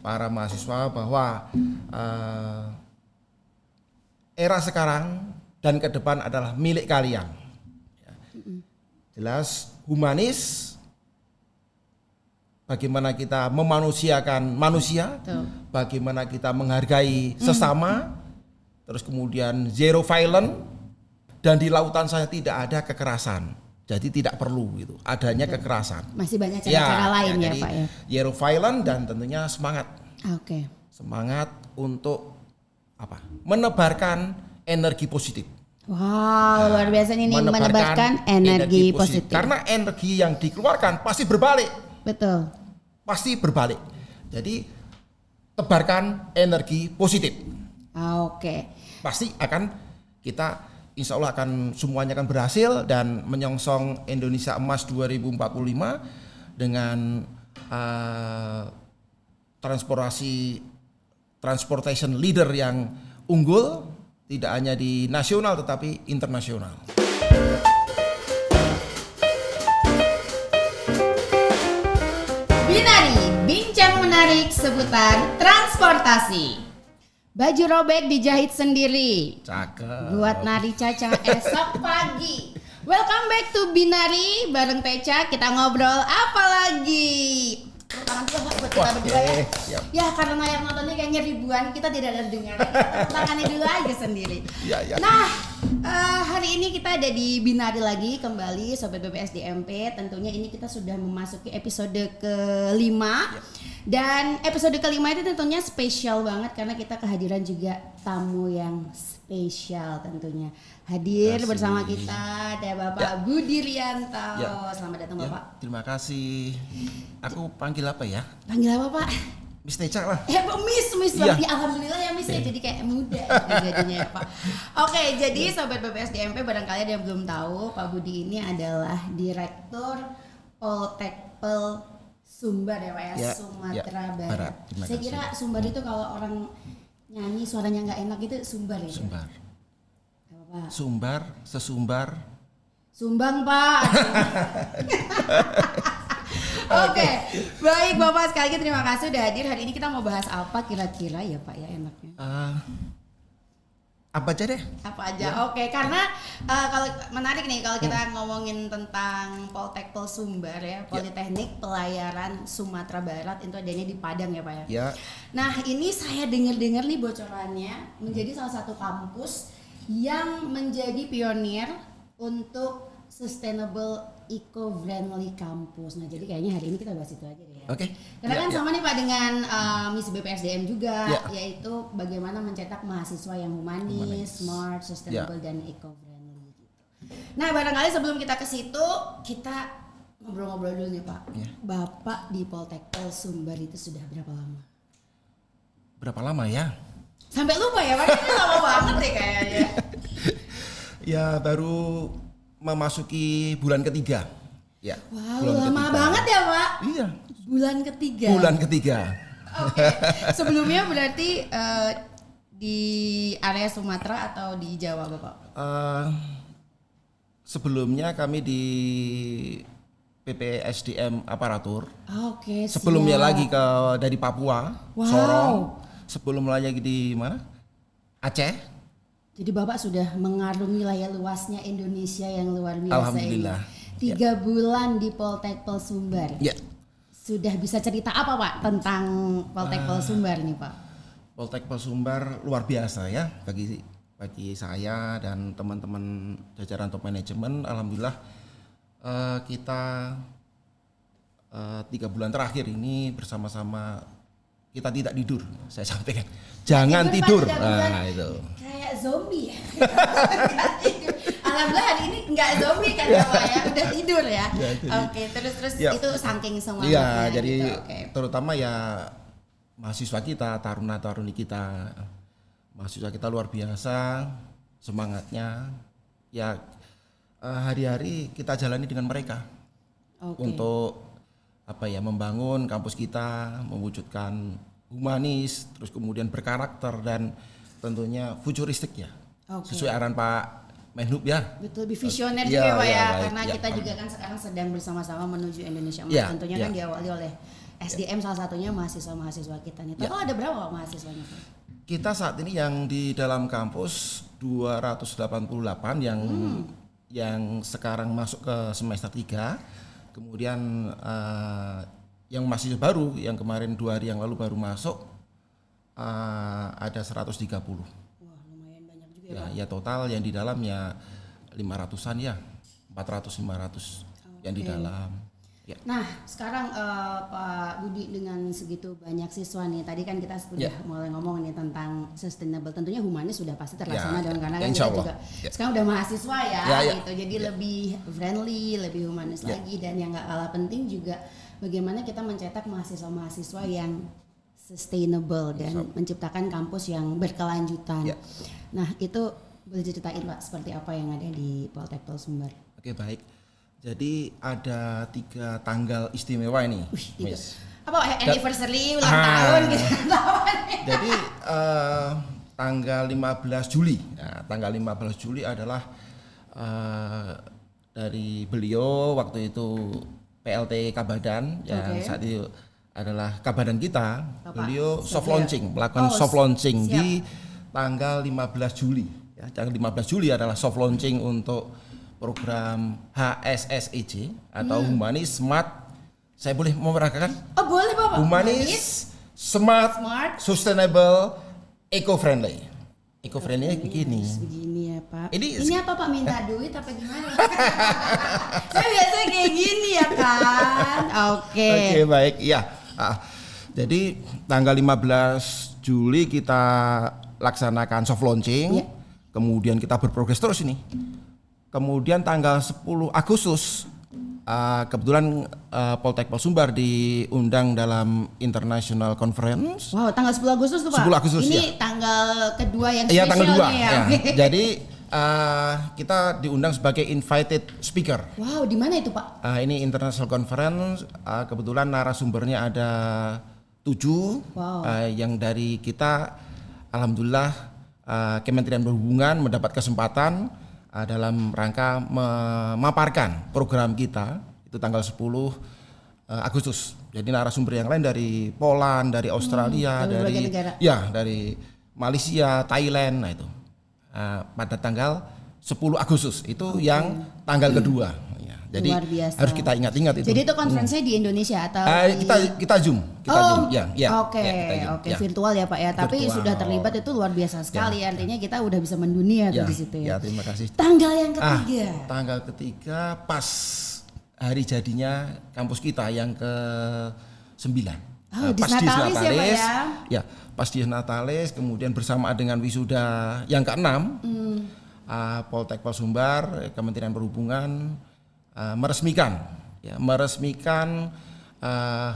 para mahasiswa bahwa era sekarang dan ke depan adalah milik kalian. Jelas humanis, bagaimana kita memanusiakan manusia, bagaimana kita menghargai sesama, terus kemudian zero violence, dan di lautan saya tidak ada kekerasan. Jadi tidak perlu gitu adanya kekerasan. Masih banyak cara-cara lain ya Pak ya. Zero violence dan tentunya semangat. Oke. Semangat untuk apa? Menebarkan energi positif. Wow, luar biasa ini menebarkan energi positif. Karena energi yang dikeluarkan pasti berbalik. Betul. Pasti berbalik. Jadi tebarkan energi positif. Oke. Pasti akan kita insya Allah akan semuanya akan berhasil dan menyongsong Indonesia Emas 2045 dengan transportation leader yang unggul, tidak hanya di nasional tetapi internasional. Binari, bincang menarik seputar transportasi. Baju robek dijahit sendiri. Cakep. Buat nari Caca esok pagi. Welcome back to Binari bareng Teca. Kita ngobrol apa lagi? Tangan dulu buat kita berdua ya. Siap. Ya karena yang nontonnya kayaknya ribuan, kita tidak ada dengar. Tangannya dulu aja sendiri. Ya. Nah, hari ini kita ada di Binari lagi kembali Sobat BPSDMP. Tentunya ini kita sudah memasuki episode ke-5. Ya. Dan episode ke-5 itu tentunya spesial banget karena kita kehadiran juga tamu yang spesial tentunya. Hadir bersama kita ada Bapak Budi Rianto. Ya. Selamat datang Bapak. Terima kasih. Aku panggil apa ya? Panggil apa Pak? Miss Teca lah. Miss ya. Alhamdulillah ya Miss ya, jadi kayak muda jadinya ya Pak. Oke, jadi Sobat BPSDMP barangkali ada yang belum tahu, Pak Budi ini adalah Direktur Poltekpel Sumbar ya Pak ya, Sumatera Barat. Saya kira Sumbar itu kalau orang nyanyi suaranya nggak enak itu Sumbar ya? Sumbar. Apa? Sumbar, sesumbar. Sumbang Pak. Oke, baik Bapak sekali lagi terima kasih udah hadir. Hari ini kita mau bahas apa kira-kira ya Pak ya enaknya? Apa aja deh? Apa aja, ya. Oke. Karena kalau menarik nih kalau kita ngomongin tentang Poltekpel Sumbar ya, Politeknik Pelayaran Sumatera Barat itu adanya di Padang ya Pak ya. Ya. Nah ini saya dengar nih bocorannya menjadi salah satu kampus yang menjadi pionir untuk sustainable eco-friendly campus. Nah jadi kayaknya hari ini kita bahas itu aja deh ya. Oke. Karena kan sama nih Pak dengan misi BPSDM juga, yaitu bagaimana mencetak mahasiswa yang humanis, smart, sustainable dan eco-friendly gitu. Nah barangkali sebelum kita ke situ kita ngobrol-ngobrol dulu nih Pak. Bapak di Poltekpel Sumbar itu sudah berapa lama? Berapa lama ya? Sampai lupa ya Pak, ini lama banget deh kayaknya. Ya baru memasuki bulan ketiga. Ya. Wow, lama banget ya Pak. Iya. Bulan ketiga. Oke. Sebelumnya berarti di area Sumatera atau di Jawa Bapak? Sebelumnya kami di PPSDM Aparatur. Oke. Sebelumnya lagi dari Papua, Sorong. Sebelum lagi di mana? Aceh. Jadi Bapak sudah mengarungi wilayah luasnya Indonesia yang luar biasa. Alhamdulillah. Ini. 3 bulan di Poltekpel Sumbar. Ya. Sudah bisa cerita apa Pak tentang Poltekpel Sumbar nih Pak? Poltekpel Sumbar luar biasa ya bagi saya dan teman-teman jajaran top manajemen. Alhamdulillah kita 3 bulan terakhir ini bersama-sama kita tidak tidur, saya sampaikan. Jangan tidur. Nah, itu. Kayak zombie ya. Alhamdulillah hari ini enggak zombie kan ya Pak ya, udah tidur ya. Oke, terus ya. Itu saking semangatnya. Iya, jadi gitu. terutama ya mahasiswa kita, taruna-taruni kita. Mahasiswa kita luar biasa semangatnya. Ya hari-hari kita jalani dengan mereka. Untuk membangun kampus kita, mewujudkan humanis, terus kemudian berkarakter dan tentunya futuristik ya. Sesuai arahan Pak Menhub ya. Betul, lebih visioner juga Pak ya, karena kita juga kan sekarang sedang bersama-sama menuju Indonesia Emas. Tentunya kan diawali oleh SDM salah satunya mahasiswa-mahasiswa kita nih. Total ada berapa mahasiswanya? Kita saat ini yang di dalam kampus 288 yang sekarang masuk ke semester 3. Kemudian yang masih baru, yang kemarin 2 hari yang lalu baru masuk ada 130. Wah, lumayan banyak juga ya, Pak. Ya total yang di dalam ya 500-an ya, 400-500 yang di dalam. Ya. Nah, sekarang Pak Budi dengan segitu banyak siswa nih, tadi kan kita sudah mulai ngomong nih tentang sustainable. Tentunya humanis sudah pasti terlaksana dong, karena kan kita juga sekarang udah mahasiswa gitu, jadi lebih friendly, lebih humanis lagi, dan yang nggak kalah penting juga bagaimana kita mencetak mahasiswa-mahasiswa yang sustainable dan menciptakan kampus yang berkelanjutan. Nah, itu boleh ceritain Pak seperti apa yang ada di Poltek Sumbar? Oke, baik. Jadi ada 3 tanggal istimewa ini, Miss. Apa anniversary, ulang tahun gitu? Jadi tanggal 15 Juli. Nah, tanggal 15 Juli adalah dari beliau waktu itu PLT Kabadan yang saat itu adalah Kabadan kita. Beliau soft launching, melakukan soft launching di tanggal 15 Juli. Ya, tanggal 15 Juli adalah soft launching untuk program HSSEC atau Humanis Smart. Saya boleh memperagakan? Oh, boleh Bapak. Humanis Smart, Sustainable, Eco-friendly. Eco-friendly begini. Begini ya Pak. Ini apa Pak, minta duit apa gimana? Saya biasanya kayak gini ya kan. Oke, baik. Ya. Jadi tanggal 15 Juli kita laksanakan soft launching. Kemudian kita berprogres terus ini. Kemudian tanggal 10 Agustus kebetulan Poltek Sumbar diundang dalam International Conference. Wow, tanggal 10 Agustus tuh Pak. 10 Agustus ini tanggal kedua yang spesial tanggal 2, ya. Jadi kita diundang sebagai invited speaker. Wow, di mana itu Pak? Ini International Conference, kebetulan narasumbernya ada 7. Yang dari kita alhamdulillah Kementerian Perhubungan mendapat kesempatan dalam rangka memaparkan program kita itu tanggal 10 Agustus. Jadi narasumber yang lain dari Poland, dari Australia, dari Malaysia, Thailand, nah itu. Pada tanggal 10 Agustus itu yang tanggal kedua. Ya, jadi harus kita ingat-ingat itu. Jadi itu konferensinya di Indonesia atau kita Zoom, Zoom. Oke, virtual ya Pak ya. Tapi sudah terlibat itu luar biasa sekali. Artinya kita udah bisa mendunia tuh di situ ya. Terima kasih. Tanggal yang ketiga. Tanggal ketiga pas hari jadinya kampus kita yang ke-9. Pas di Natalis ya Pak ya. Ya, pas di Natalis, kemudian bersamaan dengan wisuda yang ke-6. Poltek Sumbar, Kementerian Perhubungan meresmikan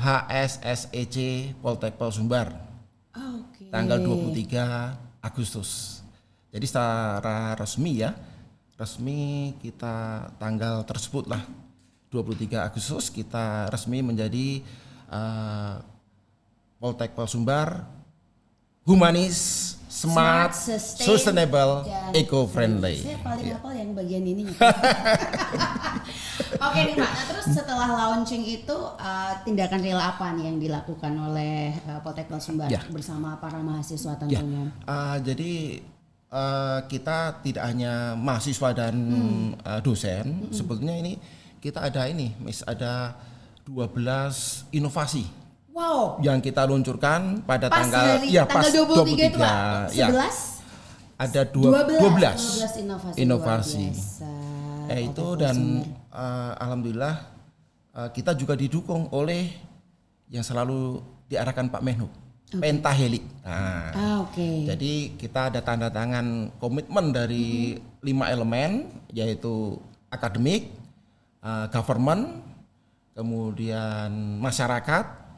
HSSEC Poltek Sumbar tanggal 23 Agustus. Jadi secara resmi kita tanggal tersebut lah 23 Agustus kita resmi menjadi Poltek Sumbar Humanis Smart, Sustainable, Eco-friendly. Saya paling hafal yang bagian ini. Oke nih Pak, nah, terus setelah launching itu tindakan real apa nih yang dilakukan oleh Poltek Sumbar bersama para mahasiswa tentunya? Jadi kita tidak hanya mahasiswa dan dosen, sebetulnya ini kita ada ada 12 inovasi. Wow. Yang kita luncurkan pada tanggal 23 itu Pak. 11? Ada 12 inovasi. Itu dan alhamdulillah kita juga didukung oleh yang selalu diarahkan Pak Menhub, Pentahelix. Jadi kita ada tanda tangan komitmen dari 5 elemen, yaitu akademik, government, kemudian masyarakat,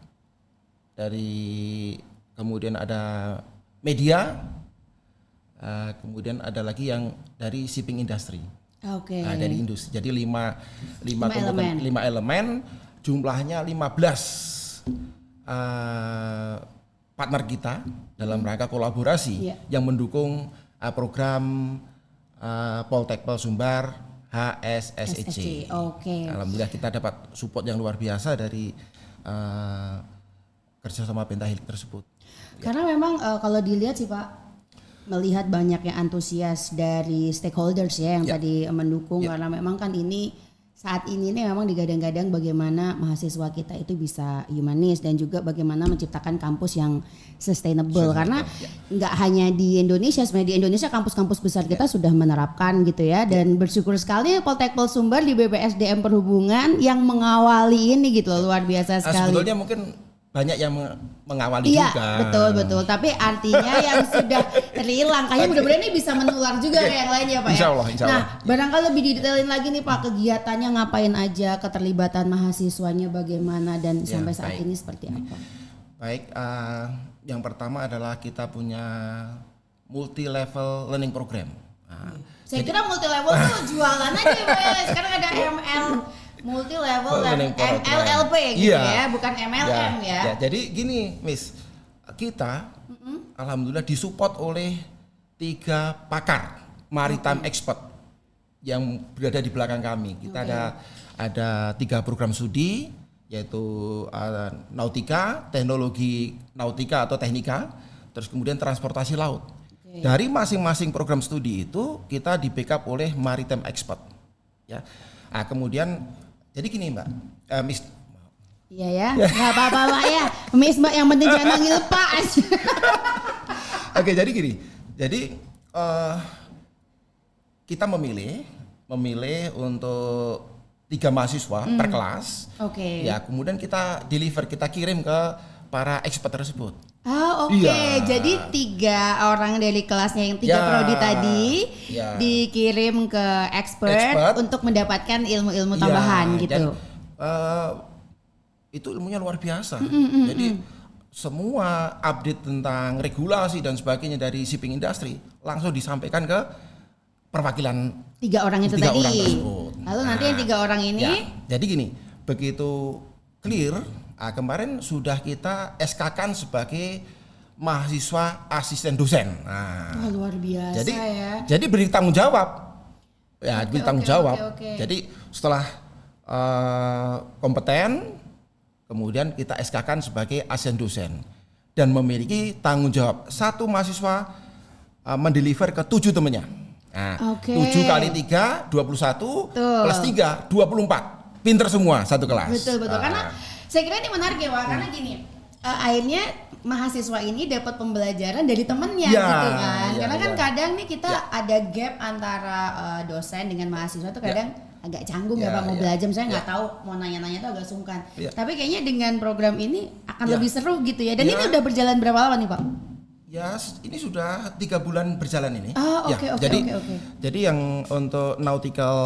kemudian ada media, kemudian ada lagi yang dari shipping industry. Dari industri. Jadi 5 elemen, jumlahnya 15 partner kita dalam rangka kolaborasi yang mendukung program Poltek Sumbar HSSEC. Alhamdulillah kita dapat support yang luar biasa dari kerjasama Pentahelik tersebut. Karena memang kalau dilihat sih Pak, melihat banyaknya antusias dari stakeholders ya yang tadi mendukung, karena memang kan ini saat ini nih memang digadang-gadang bagaimana mahasiswa kita itu bisa humanis dan juga bagaimana menciptakan kampus yang sustainable. Karena nggak hanya di Indonesia, sebenarnya di Indonesia kampus-kampus besar kita sudah menerapkan gitu ya, dan bersyukur sekali Poltek Sumber di BPSDM Perhubungan yang mengawali ini gitu loh, luar biasa sekali. Sebetulnya mungkin banyak yang mengawali juga. Iya betul. Tapi artinya yang sudah terhilang, kayaknya mudah-mudahan ini bisa menular juga ke yang lain ya Pak. Insya Allah. Nah, barangkali lebih didetailin lagi nih Pak, kegiatannya ngapain aja, keterlibatan mahasiswanya bagaimana, dan sampai saat ini seperti apa? Baik, yang pertama adalah kita punya multi level learning program. Saya kira multi level tuh jualan aja Pak. Sekarang ada ML multi level dan MLLP gitu ya, bukan MLM ya. Jadi gini, Miss, kita alhamdulillah disupport oleh 3 pakar maritime expert yang berada di belakang kami. Kita ada 3 program studi, yaitu nautika, teknologi nautika atau teknika, terus kemudian transportasi laut. Dari masing-masing program studi itu kita di backup oleh maritime expert. Ya. Nah, kemudian jadi gini Mbak, Miss. Iya ya, nggak apa-apa Pak ya, Miss Mbak, yang penting jangan manggil Pak aja. Oke, jadi gini, jadi kita memilih untuk 3 mahasiswa per kelas. Ya, kemudian kita kirim ke para expert tersebut. Jadi 3 orang dari kelasnya yang 3 prodi tadi dikirim ke expert untuk mendapatkan ilmu-ilmu tambahan gitu. Dan, itu ilmunya luar biasa. Jadi semua update tentang regulasi dan sebagainya dari shipping industry langsung disampaikan ke perwakilan 3 orang itu tadi. Orang tersebut. Lalu nanti yang 3 orang ini. Jadi gini, begitu clear. Kemarin sudah kita SK-kan sebagai mahasiswa asisten dosen. Luar biasa Jadi beri tanggung jawab. Beri tanggung jawab. Jadi setelah kompeten, kemudian kita SK-kan sebagai asisten dosen dan memiliki tanggung jawab. 1 mahasiswa mendeliver ke 7 temannya. 7 kali 3 21 plus 3 24. Pinter semua satu kelas. Betul. Karena saya kira ini menarik ya Pak, karena gini, akhirnya mahasiswa ini dapat pembelajaran dari temennya gitu kan. Karena kan kadang nih kita ada gap antara dosen dengan mahasiswa tuh kadang agak canggung ya Pak, mau belajar saya nggak tahu, mau nanya-nanya tuh agak sungkan. Tapi kayaknya dengan program ini akan lebih seru gitu ya. Dan ini udah berjalan berapa lama nih Pak? Ya, ini sudah 3 bulan berjalan ini. Oke. Jadi yang untuk nautical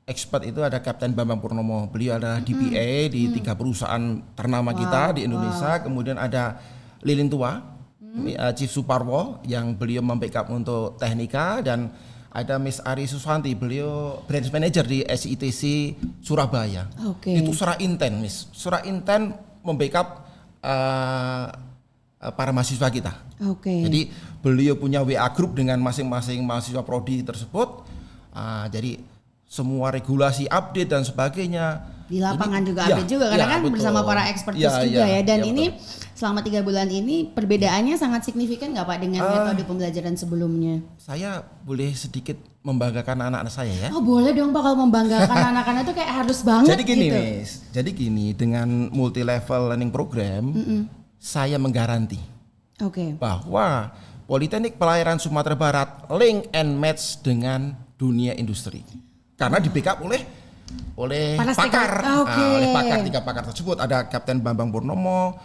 expert itu ada Kapten Bambang Purnomo. Beliau ada DBA di 3 perusahaan ternama kita di Indonesia. Kemudian ada Lilin Tua, Chief Suparwo yang beliau membackup untuk teknika, dan ada Miss Ari Suswanti, beliau branch manager di SITC Surabaya. Itu secara inten, Miss. Secara inten membackup para mahasiswa kita. Jadi beliau punya WA group dengan masing-masing mahasiswa prodi tersebut. Jadi semua regulasi update dan sebagainya di lapangan ini, juga update juga karena kan betul. Bersama para expertis juga ya. Dan ini selama 3 bulan ini perbedaannya sangat signifikan nggak Pak dengan metode pembelajaran sebelumnya? Saya boleh sedikit membanggakan anak-anak saya ya. Boleh dong Pak, kalau membanggakan anak-anak itu kayak harus banget. Jadi gini gitu. Miss, jadi gini, dengan multi level learning program saya menggaranti bahwa Politeknik Pelayaran Sumatera Barat link and match dengan dunia industri. Karena di backup oleh pakar, oleh pakar 3 pakar tersebut. Ada Kapten Bambang Purnomo,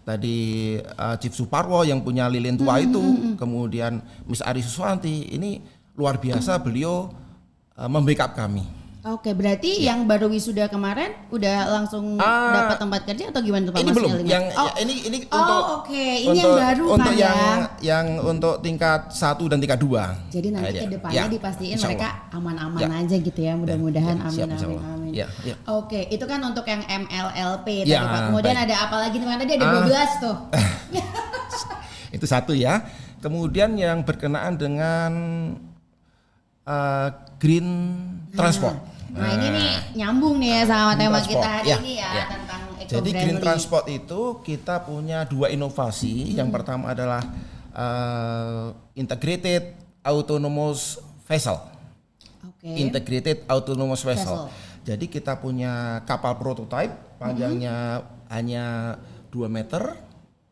tadi Chief Suparwo yang punya Lilin Tua itu, kemudian Miss Ari Suswanti. Ini luar biasa, beliau membackup kami. Berarti yang baru wisuda kemarin udah langsung dapat tempat kerja atau gimana tuh Pak? Ini belum. Ini untuk ini yang baru untuk kan yang untuk tingkat 1 dan tingkat 2. Jadi nanti ke depannya dipastiin mereka aman-aman aja gitu ya, mudah-mudahan. Amin. Itu kan untuk yang MLLP tadi Pak. Kemudian ada apa lagi nih? Tadi ada 12 tuh. Itu 1 ya. Kemudian yang berkenaan dengan green transport. Nah ini nih nyambung nih ya sama tema kita hari ini ya, tentang Jadi eco-friendly. green transport itu kita punya 2 inovasi. Yang pertama adalah integrated autonomous vessel. Oke. Integrated autonomous vessel. Vessel. Jadi kita punya kapal prototype panjangnya hanya 2 meter,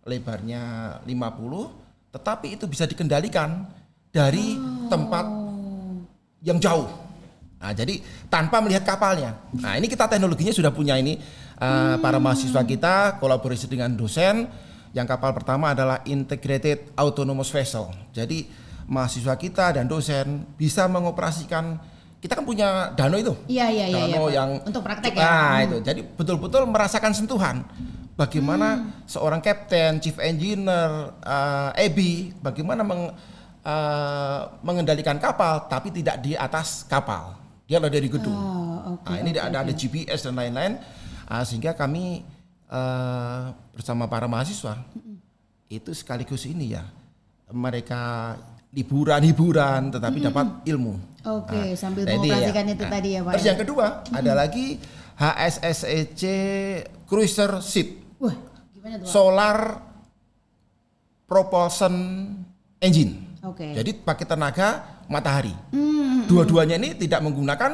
lebarnya 50, tetapi itu bisa dikendalikan dari tempat yang jauh. Nah, jadi tanpa melihat kapalnya. Nah, ini kita teknologinya sudah punya ini. Para mahasiswa kita kolaborasi dengan dosen. Yang kapal pertama adalah integrated autonomous vessel. Jadi mahasiswa kita dan dosen bisa mengoperasikan. Kita kan punya danau itu. Iya, Danau Pak. yang Untuk praktek ya. Nah, itu. Jadi betul-betul merasakan sentuhan. Bagaimana seorang kapten, chief engineer, EB, bagaimana mengendalikan kapal tapi tidak di atas kapal. Dia ada dari gedung. Ini ada GPS dan lain-lain. Sehingga kami bersama para mahasiswa itu sekaligus ini ya, mereka liburan tetapi dapat ilmu. Oke, sambil Nah, itu mengoperasikan ya. itu tadi ya Pak. Terus yang kedua ada lagi HSSEC Cruiser Ship, Wah, gimana tuh Pak? Solar Propulsion Engine. Oke. Jadi pakai tenaga matahari. Dua-duanya ini tidak menggunakan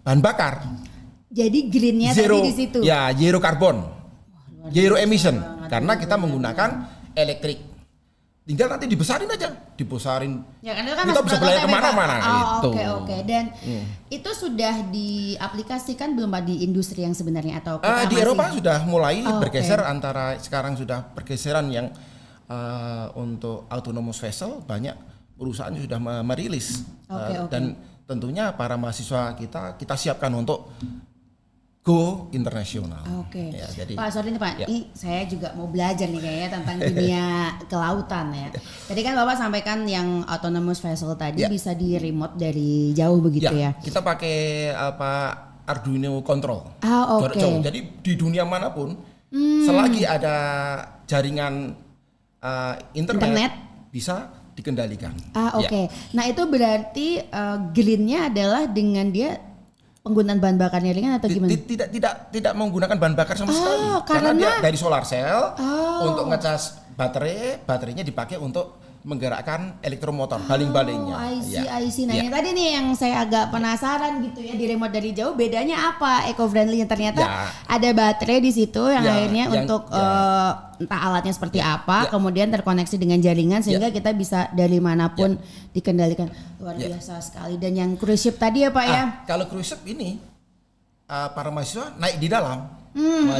bahan bakar. Jadi greennya Zero, tadi di situ. ya zero carbon, zero emission, banget. karena kita menggunakan elektrik. Tinggal nanti dibesarin aja, Ya kan itu kan kita masih bisa belayar prototipe, kemana-mana. Pak. Gitu. Oke. Dan itu sudah diaplikasikan belum Pak di industri yang sebenarnya atau kita Di masih- Eropa sudah mulai Oh, bergeser oke. antara sekarang sudah pergeseran yang untuk autonomous vessel, banyak perusahaan sudah merilis. Oke. Dan tentunya para mahasiswa kita siapkan untuk go internasional. Oke. Ya, jadi Pak, sorry nih Pak, ya. ini saya juga mau belajar nih kayaknya tentang dunia kelautan ya. Tadi kan Bapak sampaikan yang autonomous vessel tadi Ya. bisa di remote dari jauh begitu ya. Kita pakai Arduino control. Oke. Jarak jauh. Jadi di dunia manapun, selagi ada jaringan internet bisa dikendalikan. Oke. Nah itu berarti greennya adalah dengan dia penggunaan bahan bakarnya ringan atau gimana? Tidak menggunakan bahan bakar sama sekali. Karena dia dari solar cell untuk ngecas baterainya dipakai untuk menggerakkan elektromotor baling-balingnya. I see. Nah ini tadi nih yang saya agak penasaran gitu ya, di remote dari jauh bedanya apa eco-friendly? Ternyata ada baterai di situ yang akhirnya untuk entah alatnya seperti apa, kemudian terkoneksi dengan jaringan sehingga kita bisa dari manapun dikendalikan. Luar biasa sekali. Dan yang cruise ship tadi ya Pak ya? Kalau cruise ship ini para mahasiswa naik di dalam.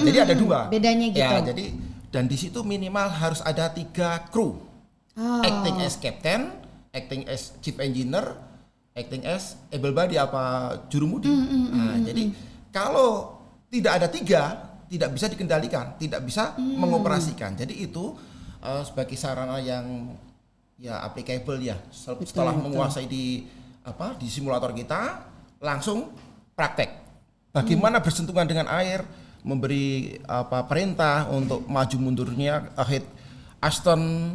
Jadi ada 2. Bedanya gitu. Ya, jadi dan di situ minimal harus ada 3 kru. Acting as captain, acting as chief engineer, acting as able body jurumudi. Jadi kalau tidak ada 3, tidak bisa dikendalikan, tidak bisa mengoperasikan. Jadi itu sebagai sarana yang applicable ya. Setelah menguasai di simulator kita, langsung praktek. Bagaimana bersentuhan dengan air, memberi perintah untuk maju mundurnya head Aston,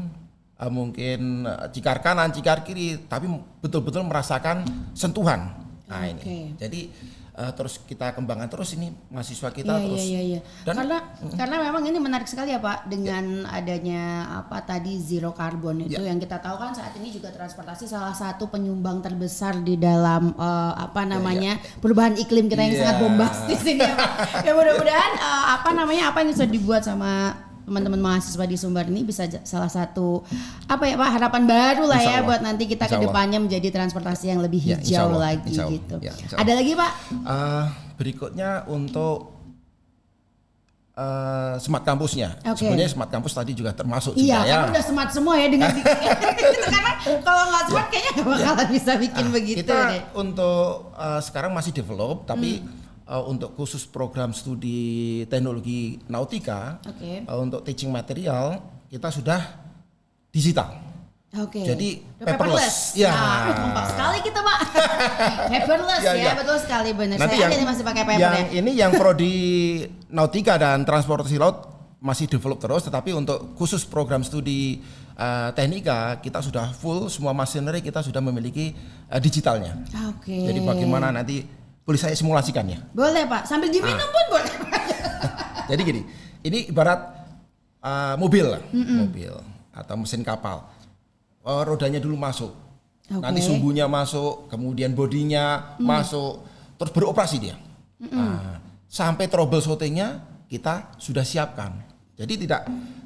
mungkin cikar kanan, cikar kiri, tapi betul-betul merasakan sentuhan. Ini. Jadi terus kita kembangkan terus ini mahasiswa kita terus. Iya. Dan, karena memang ini menarik sekali ya Pak dengan adanya tadi zero carbon itu yang kita tahu kan saat ini juga transportasi salah satu penyumbang terbesar di dalam perubahan iklim kita yang sangat bombastis ini ya Pak. Ya mudah-mudahan apa yang sudah dibuat sama teman-teman mahasiswa di Sumbar ini bisa salah satu Pak harapan baru lah ya buat nanti kita ke depannya menjadi transportasi yang lebih hijau lagi gitu. Ada lagi Pak? Berikutnya untuk smart kampusnya. Sebenarnya smart kampus tadi juga termasuk Iya, juga ya. Kan udah smart semua ya dengan gitu, karena kalau nggak smart kayaknya nggak bakalan bisa bikin begitu kita deh. Untuk sekarang masih develop tapi untuk khusus program studi teknologi nautika, untuk teaching material kita sudah digital. Jadi paperless. Ya. Kompak sekali kita Pak. Paperless ya, betul sekali benar. Saya aja masih pakai paper ya. Ini yang prodi nautika dan transportasi laut masih develop terus, tetapi untuk khusus program studi teknika kita sudah full, semua machinery kita sudah memiliki digitalnya. Jadi bagaimana nanti boleh saya simulasikan ya? Boleh Pak, sambil diminum pun boleh. Jadi gini, ini ibarat mobil atau mesin kapal. Rodanya dulu masuk, nanti sumbunya masuk, kemudian bodinya masuk, terus beroperasi dia. Sampai troubleshootingnya kita sudah siapkan. Jadi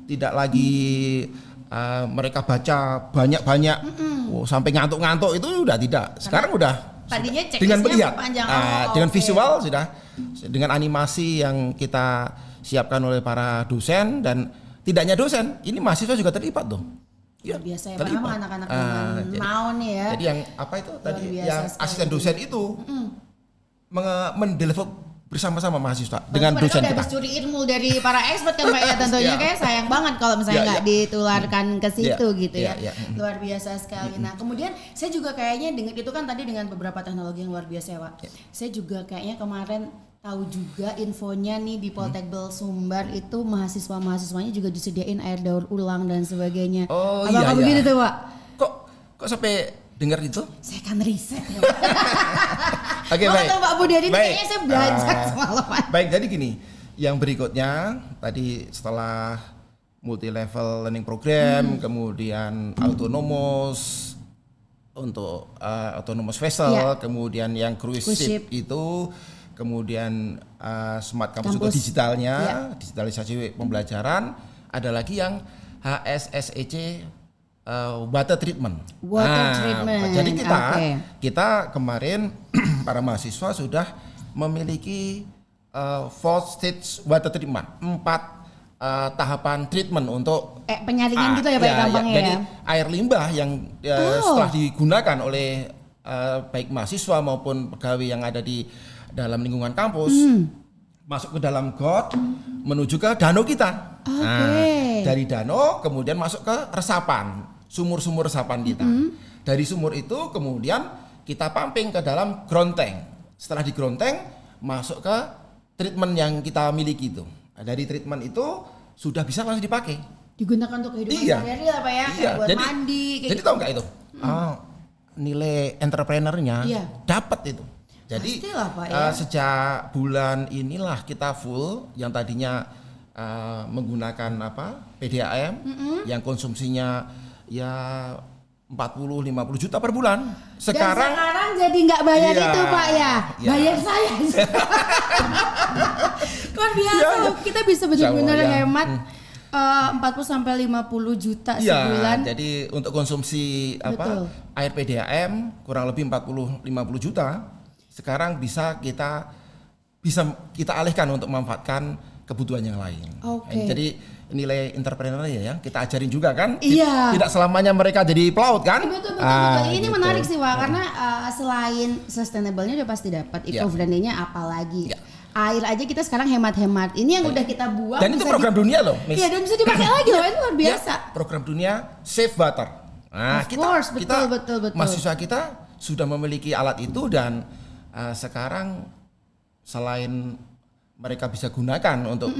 tidak lagi mereka baca banyak-banyak sampai ngantuk-ngantuk, itu udah tidak. Sekarang udah tadinya dengan melihat, dengan oke. visual sudah, dengan animasi yang kita siapkan oleh para dosen, dan tidak hanya dosen, ini mahasiswa juga terlibat dong. Ya, biasa ya, terlibat. memang anak-anak dengan mau nih ya. Jadi yang apa itu tadi yang sekali. asisten dosen itu mendevelop bersama-sama mahasiswa dengan mereka dosen udah kita. habis curi ilmu dari para expert kan Pak ya, tentunya kayak sayang banget kalau misalnya nggak ditularkan ke situ gitu ya. Luar biasa sekali. Nah kemudian saya juga kayaknya dengar itu kan tadi dengan beberapa teknologi yang luar biasa ya Pak. Saya juga kayaknya kemarin tahu juga infonya nih di Poltekbel Sumbar itu mahasiswa-mahasiswanya juga disediain air daur ulang dan sebagainya. Oh Apakah begitu tuh Pak? Kok sampai dengar itu? Saya kan riset ya Pak. Oke, baik. Pak Budi ini kayaknya saya belajar semalaman. Baik, jadi gini, yang berikutnya tadi setelah multi level learning program, kemudian autonomous untuk autonomous vessel, kemudian yang cruise ship itu, kemudian smart campus untuk digitalnya, digitalisasi pembelajaran, ada lagi yang HSSEC water treatment. Jadi kita kemarin para mahasiswa sudah memiliki 4 stage water treatment, 4 tahapan treatment untuk penyaringan gitu ya Pak gampangnya ya. Jadi air limbah yang setelah digunakan oleh baik mahasiswa maupun pegawai yang ada di dalam lingkungan kampus masuk ke dalam got menuju ke danau kita. Dari danau kemudian masuk ke resapan, sumur-sumur resapan kita. Dari sumur itu kemudian kita pumping ke dalam ground tank. Setelah di ground tank masuk ke treatment yang kita miliki itu. Dari treatment itu sudah bisa langsung dipakai. Digunakan untuk kehidupan sehari-hari lah Pak ya, kayak buat mandi. Jadi tahu nggak itu? Nilai entrepreneurnya dapat itu. Jadi pastilah, Pak, ya. Sejak bulan inilah kita full yang tadinya menggunakan PDAM yang konsumsinya ya 40-50 juta per bulan. Sekarang jadi nggak bayar itu Pak ya, bayar saya. Luar biasa loh, kita bisa benar-benar hemat 40-50 juta sebulan. Jadi untuk konsumsi air PDAM kurang lebih 40-50 juta. Sekarang bisa kita alihkan untuk memanfaatkan kebutuhan yang lain. Jadi nilai entrepreneur ya kita ajarin juga kan. Tidak selamanya mereka jadi pelaut kan. Betul. Ini menarik sih Pak, karena selain sustainable-nya udah pasti dapat, eco-friendly-nya apalagi. Air aja kita sekarang hemat-hemat. Ini yang udah kita buang. Dan itu program dunia loh, Miss. Iya, dan bisa dipakai lagi loh, itu luar biasa. Program dunia Save Water. Nah, betul. Mahasiswa kita sudah memiliki alat itu, dan sekarang selain mereka bisa gunakan untuk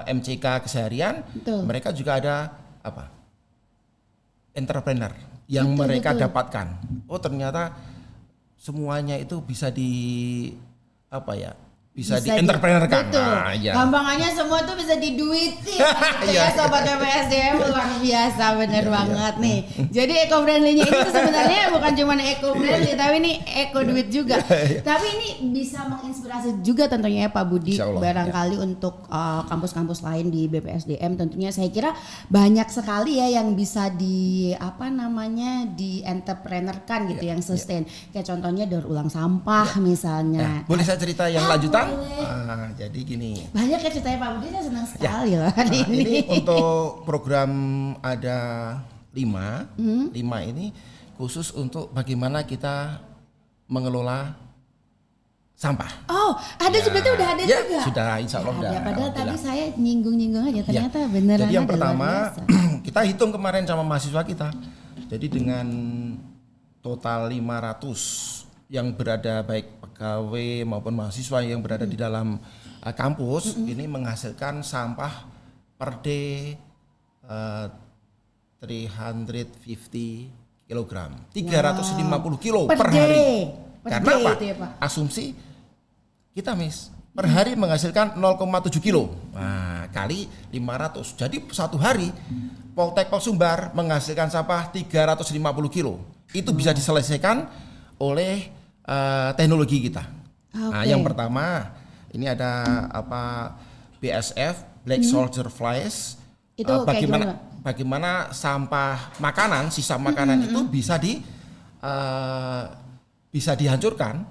MCK keseharian, mereka juga ada entrepreneur yang mereka dapatkan. Oh ternyata semuanya itu bisa bisa di-entrepreneurkan. Gampangannya semua tuh bisa diduitin gitu ya Sobat BPSDM, luar biasa bener banget nih. Jadi eco-friendly-nya itu sebenarnya bukan cuma eco-friendly tapi ini eco-duit juga. Tapi ini bisa menginspirasi juga tentunya ya Pak Budi, barangkali untuk kampus-kampus lain di BPSDM. Tentunya saya kira banyak sekali ya yang bisa di-entrepreneurkan gitu, yang sustain. Kayak contohnya daur ulang sampah misalnya. Boleh saya cerita yang lanjutan? Jadi gini. Banyak ya ceritanya Pak Budi, saya senang sekali loh hari ini. Ini untuk program ada 5 ini khusus untuk bagaimana kita mengelola sampah. Oh, ada sebenarnya udah ada juga. Sudah, insya Allah udah. Padahal tadi saya nyinggung-nyinggung aja, ternyata beneran. Jadi yang pertama kita hitung kemarin sama mahasiswa kita. Jadi dengan total 500 yang berada baik pegawai maupun mahasiswa yang berada di dalam kampus ini menghasilkan sampah per day 350 kg, 350 kilo per hari. Karena apa? Ya, asumsi kita per hari menghasilkan 0,7 kilo. Nah, kali 500. Jadi satu hari Poltekkes Sumbar menghasilkan sampah 350 kilo. Itu bisa diselesaikan oleh teknologi kita. Nah, yang pertama ini ada BSF Black Soldier Flies. Itu bagaimana sampah makanan, sisa makanan itu bisa dihancurkan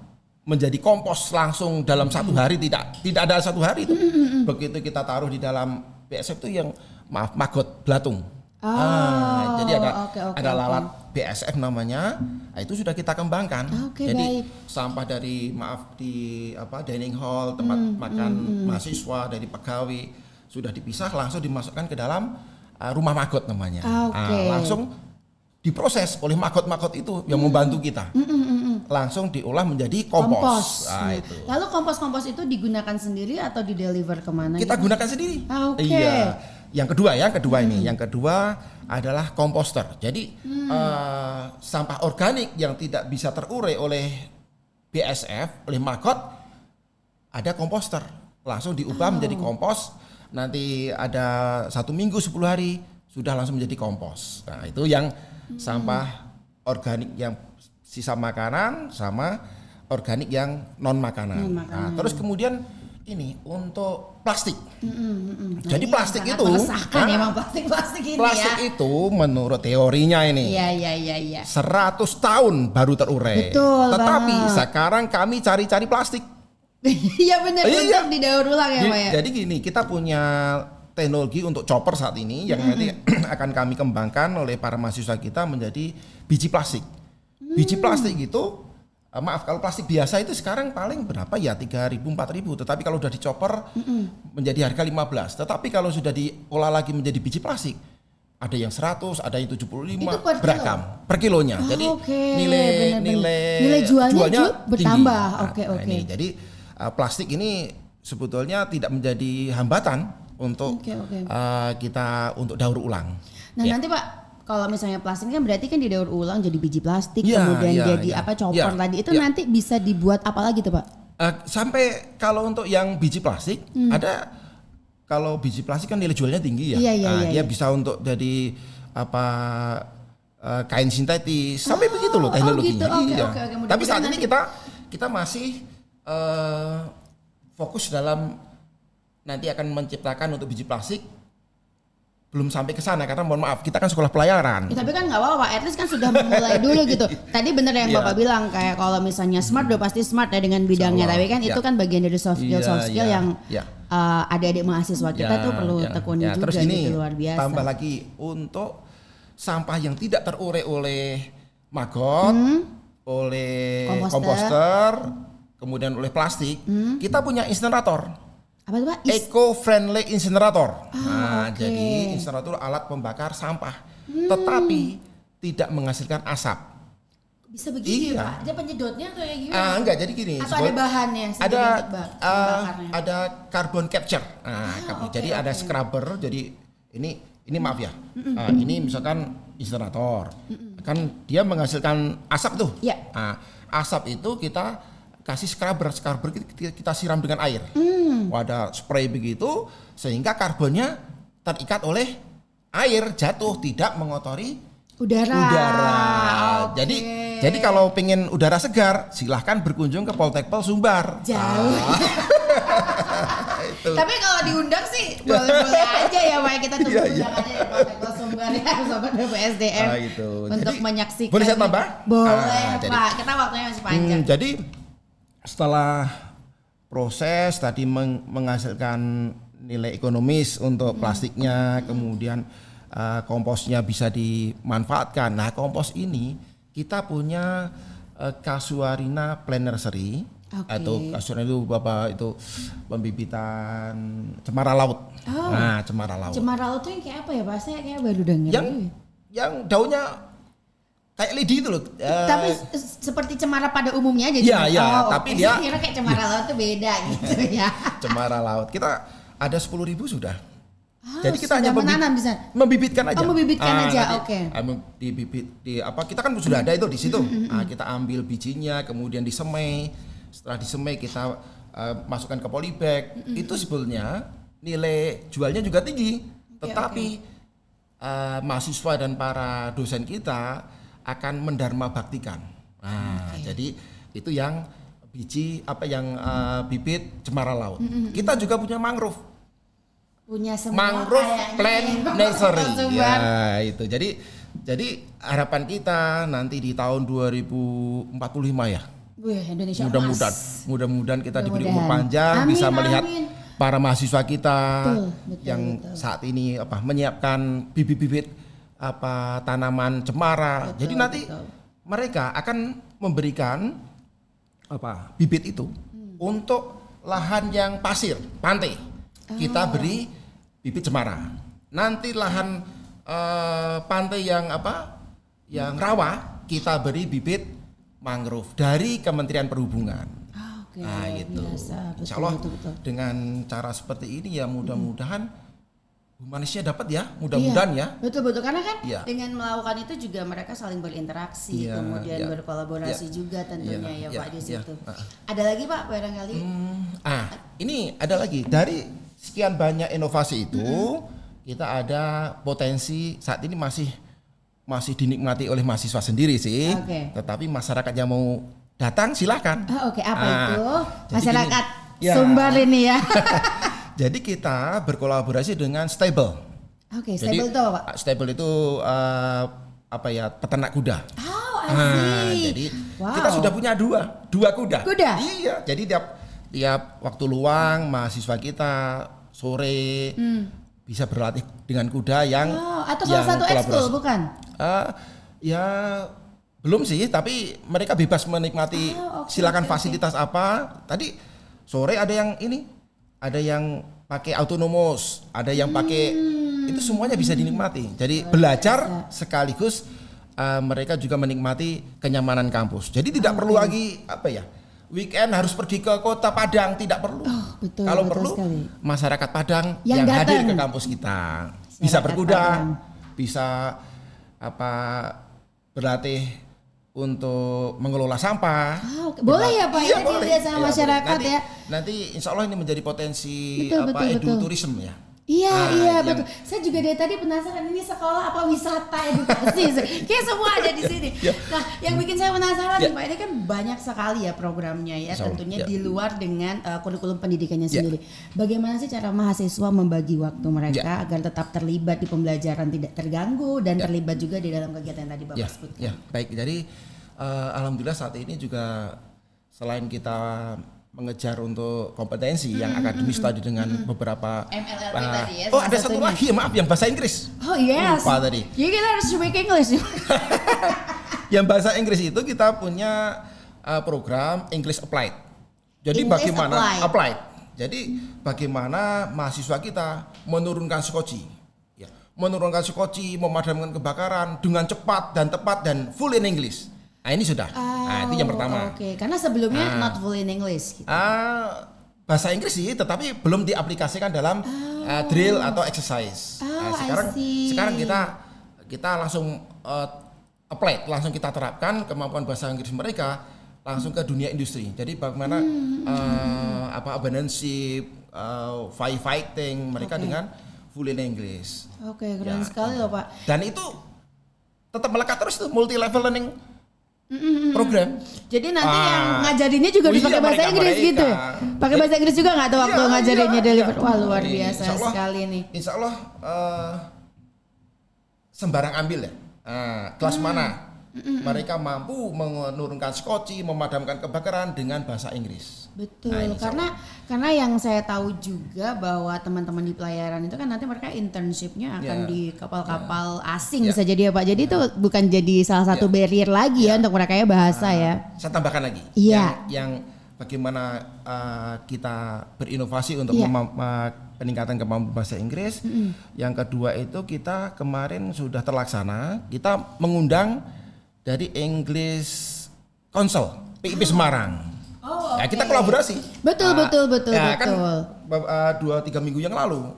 menjadi kompos langsung dalam satu hari, tidak ada satu hari itu. Begitu kita taruh di dalam BSF itu yang maggot belatung. Jadi ada lalat BSF namanya. Nah, itu sudah kita kembangkan. Jadi sampah dari dining hall, tempat makan mahasiswa, dari pegawai sudah dipisah, langsung dimasukkan ke dalam rumah maggot namanya. Langsung diproses oleh maggot-maggot itu yang membantu kita. Langsung diolah menjadi kompos. Itu. Lalu kompos-kompos itu digunakan sendiri atau di-deliver kemana? Kita gunakan sendiri. Iya. Yang kedua adalah komposter. Jadi sampah organik yang tidak bisa terurai oleh BSF, oleh maggot, ada komposter. Langsung diubah menjadi kompos. Nanti ada 1 minggu 10 hari sudah langsung menjadi kompos. Nah, itu yang sampah organik yang sisa makanan sama organik yang non makanan. Nah, terus kemudian ini untuk plastik. Jadi plastik itu emang plastik ini plastik itu menurut teorinya ini. Iya. 100 tahun baru terurai. Betul, tetapi sekarang kami cari-cari plastik. Iya benar, untuk didaur ulang ya Pak ya. Jadi gini, kita punya teknologi untuk chopper saat ini yang nanti akan kami kembangkan oleh para mahasiswa kita menjadi biji plastik. Biji plastik itu, kalau plastik biasa itu sekarang paling berapa ya, 3.000, 4.000. Tetapi kalau sudah dicopper menjadi harga 15. Tetapi kalau sudah diolah lagi menjadi biji plastik, ada yang 100, ada yang 75, beragam per kilonya. Jadi nilai jualnya bertambah. Jadi plastik ini sebetulnya tidak menjadi hambatan untuk kita untuk daur ulang. Nah nanti Pak, kalau misalnya plastik kan berarti kan didaur ulang jadi biji plastik, kemudian jadi chopper tadi itu nanti bisa dibuat apa lagi tuh Pak? Sampai kalau untuk yang biji plastik ada, kalau biji plastik kan nilai jualnya tinggi ya. Dia bisa untuk jadi kain sintetis sampai begitu loh teknologinya. Tapi saat ini kita masih fokus dalam nanti akan menciptakan untuk biji plastik, belum sampai ke sana karena mohon maaf kita kan sekolah pelayaran. Tapi kan nggak apa-apa, at least kan sudah memulai dulu gitu. Tadi bener yang Bapak bilang kayak kalau misalnya smart udah pasti smart ya dengan bidangnya, tapi kan itu kan bagian dari soft skill yang adik-adik mahasiswa kita tuh perlu tekuni juga. Terus ini gitu, luar biasa. Tambah lagi untuk sampah yang tidak terurai oleh maggot, oleh komposter, kemudian oleh plastik, kita punya insinerator. Apa itu Pak? Eco-friendly incinerator. Jadi incinerator alat pembakar sampah, tetapi tidak menghasilkan asap. Bisa begitu ya Pak? Dia penyedotnya atau ya gimana? Enggak, jadi gini. Atau ada bahannya? Ada carbon capture. Jadi ada scrubber. Jadi ini maaf ya. Ini misalkan incinerator. Kan dia menghasilkan asap tuh. Asap itu kita kasih scrubber kita siram dengan air. Ada spray begitu sehingga karbonnya terikat oleh air, jatuh, tidak mengotori udara. Jadi kalau pengen udara segar silahkan berkunjung ke Poltekkes Sumbar. Jauh. Tapi kalau diundang sih boleh-boleh aja ya Pak, kita tunggu undangannya ya Poltekkes Sumbar ya Sobat BPSDM untuk menyaksikan. Boleh saya tambah? Boleh Pak, kita waktunya masih panjang. Jadi setelah proses tadi menghasilkan nilai ekonomis untuk plastiknya, kemudian komposnya bisa dimanfaatkan. Nah, kompos ini kita punya Casuarina Plant Nursery atau Casuarina itu Bapak itu pembibitan cemara laut. Nah, cemara laut. Cemara laut itu yang kayak apa ya Pak? Saya kayak baru dengar. Yang daunnya kayak lidi itu loh. Tapi seperti cemara pada umumnya aja. Tapi dia kira kayak cemara laut tuh beda gitu ya. Cemara laut. Kita ada 10.000 sudah. Jadi kita hanya membibitkan aja. Membibitkan aja. Dibibit kita kan sudah ada itu di situ. Kita ambil bijinya, kemudian disemai. Setelah disemai kita masukkan ke polybag. Itu sebetulnya nilai jualnya juga tinggi. Oke, Tetapi mahasiswa dan para dosen kita akan mendharma baktikan. Nah, jadi itu yang bibit cemara laut. Kita juga punya mangrove. Punya semua Mangrove Plant Nursery. Sumber. Ya, itu. Jadi harapan kita nanti di tahun 2045 ya. Wih, Indonesia Mudah-mudahan kita diberi umur Mudah-mudahan. panjang, Amin, bisa melihat amin. para mahasiswa kita Betul, yang saat ini menyiapkan bibit-bibit tanaman cemara. Jadi nanti mereka akan memberikan bibit itu untuk lahan yang pasir, pantai. Kita beri bibit cemara. Nanti lahan pantai yang rawa, kita beri bibit mangrove dari Kementerian Perhubungan. Nah, gitu. Insya Allah dengan cara seperti ini ya mudah-mudahan manusia dapat ya, mudah-mudahan ya. Betul karena kan dengan melakukan itu juga mereka saling berinteraksi, kemudian berkolaborasi juga tentunya Pak di situ. Ada lagi Pak barangkali? Ini ada lagi dari sekian banyak inovasi itu kita ada potensi saat ini masih dinikmati oleh mahasiswa sendiri sih. Tetapi masyarakat yang mau datang silakan. Apa itu? Masyarakat gini, Sumbar ini ya. Jadi kita berkolaborasi dengan Stable. Stable itu apa Pak? Stable itu peternak kuda. Jadi kita sudah punya dua kuda. Iya, jadi tiap waktu luang mahasiswa kita sore bisa berlatih dengan kuda yang atau salah satu ekskul bukan? Ya belum sih, tapi mereka bebas menikmati. Silakan fasilitas apa. Tadi sore ada yang pakai autonomous, ada yang pakai itu semuanya bisa dinikmati. Jadi belajar sekaligus mereka juga menikmati kenyamanan kampus. Jadi tidak perlu lagi weekend harus pergi ke kota Padang, tidak perlu. Kalau perlu sekali. Masyarakat Padang yang hadir ke kampus kita bisa berkuda, bisa berlatih untuk mengelola sampah. Boleh ya Pak, iya, boleh. Sama masyarakat nanti insya Allah ini menjadi potensi edutourism ya. Iya betul. Saya juga dari tadi penasaran ini sekolah apa wisata edukasi. Kayak semua ada di sini. Nah, yang bikin saya penasaran nih Pak, ini kan banyak sekali ya programnya ya, tentunya di luar dengan kurikulum pendidikannya sendiri. Bagaimana sih cara mahasiswa membagi waktu mereka agar tetap terlibat di pembelajaran, tidak terganggu dan terlibat juga di dalam kegiatan yang tadi Bapak sebutkan? Baik. Jadi alhamdulillah saat ini juga selain kita mengejar untuk kompetensi yang akademis tadi dengan beberapa MLLP tadi ya. ada satu lagi yang bahasa Inggris. Lupa tadi. Jadi kita harus speak English. Yang bahasa Inggris itu kita punya program English Applied. Jadi applied. Jadi bagaimana mahasiswa kita menurunkan skoci. Memadamkan kebakaran dengan cepat dan tepat dan full in English. Nah ini sudah. Itu yang pertama. Karena sebelumnya not full in English. Gitu. Bahasa Inggris sih, tetapi belum diaplikasikan dalam drill atau exercise. Sekarang kita langsung apply, langsung kita terapkan kemampuan bahasa Inggris mereka langsung ke dunia industri. Jadi bagaimana abandonship, firefighting mereka dengan full in English. Keren sekali loh Pak. Dan itu tetap melekat terus tuh multi level learning program. Jadi nanti yang ngajarinnya juga dipakai bahasa Inggris gitu. Pakai bahasa Inggris juga nggak tuh waktu ngajarinnya deliver. Wah luar biasa sekali nih. Insya Allah sembarang ambil ya. Kelas mana mereka mampu menurunkan skoci, memadamkan kebakaran dengan bahasa Inggris. Betul, karena yang saya tahu juga bahwa teman-teman di pelayaran itu kan nanti mereka internshipnya akan di kapal-kapal asing bisa jadi ya Pak. Jadi itu bukan jadi salah satu barrier lagi ya untuk mereka ya bahasa ya. Saya tambahkan lagi. Yang bagaimana kita berinovasi untuk peningkatan kemampuan bahasa Inggris. Yang kedua itu kita kemarin sudah terlaksana, kita mengundang dari English Council PIP Semarang. Kita kolaborasi. Betul. Kan 2-3 minggu yang lalu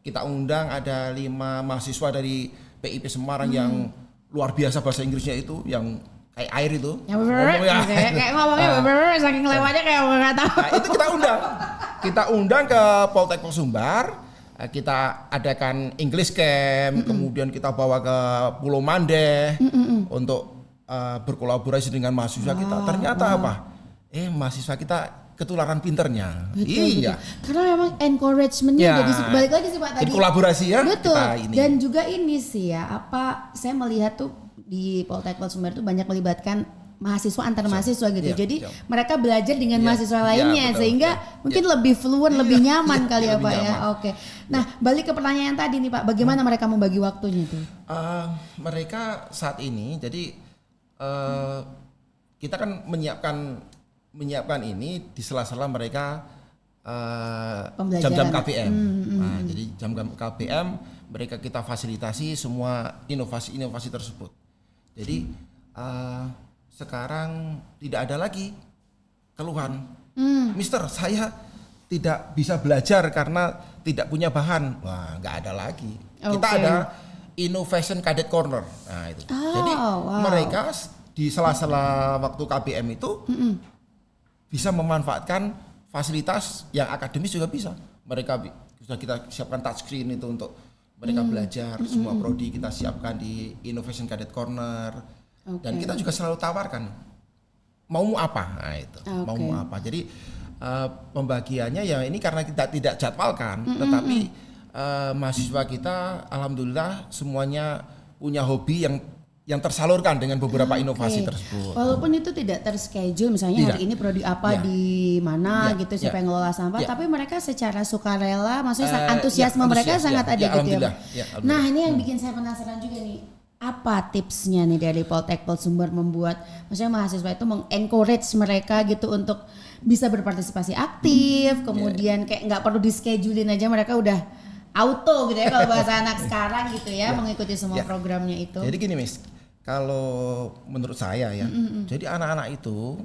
kita undang ada 5 mahasiswa dari PIP Semarang yang luar biasa bahasa Inggrisnya itu yang kayak air itu. Kayak ngomongnya saking lewatnya kayak nggak tahu. Itu kita undang. kita undang ke Poltek Sumbar, kita adakan English Camp, kemudian kita bawa ke Pulau Mandeh untuk berkolaborasi dengan mahasiswa kita. Ternyata apa? Mahasiswa kita ketularan pinternya. Betul. Karena memang encouragement-nya jadi balik lagi sih Pak tadi. Kolaborasi ya. Betul. Dan juga ini sih ya, saya melihat tuh di Poltek Sumbar tuh banyak melibatkan mahasiswa antar mahasiswa gitu. Jadi mereka belajar dengan mahasiswa lainnya sehingga mungkin lebih fluent, lebih nyaman kali ya Pak ya. Oke. Nah, balik ke pertanyaan tadi nih Pak, bagaimana mereka membagi waktunya tuh? Mereka saat ini jadi kita kan menyiapkan ini di sela-sela mereka jam-jam KBM. Nah, jadi jam-jam KBM mereka kita fasilitasi semua inovasi-inovasi tersebut. Jadi sekarang tidak ada lagi keluhan. Mister, saya tidak bisa belajar karena tidak punya bahan. Wah, nggak ada lagi. Kita ada Innovation Cadet Corner. Nah, itu. Jadi mereka di sela-sela waktu KBM itu bisa memanfaatkan fasilitas yang akademis juga bisa. Mereka sudah kita siapkan touchscreen itu untuk mereka belajar. Semua prodi kita siapkan di Innovation Cadet Corner. Dan kita juga selalu tawarkan mau apa. Nah, itu. Mau apa. Jadi pembagiannya ya ini karena kita tidak jadwalkan, tetapi mahasiswa kita alhamdulillah semuanya punya hobi yang tersalurkan dengan beberapa inovasi tersebut. Walaupun itu tidak terschedule, misalnya hari ini prodi apa di mana gitu, siapa yang ngelola sampah, tapi mereka secara sukarela, maksudnya antusiasme mereka sangat ada gitu ya. Nah, ini yang bikin saya penasaran juga nih. Apa tipsnya nih dari Poltek Sumbar membuat maksudnya mahasiswa itu mengencourage mereka gitu untuk bisa berpartisipasi aktif, kemudian kayak nggak perlu di-schedulein aja, mereka udah auto gitu ya kalau bahasa anak sekarang gitu ya, mengikuti semua programnya itu. Jadi gini Miss, kalau menurut saya ya, jadi anak-anak itu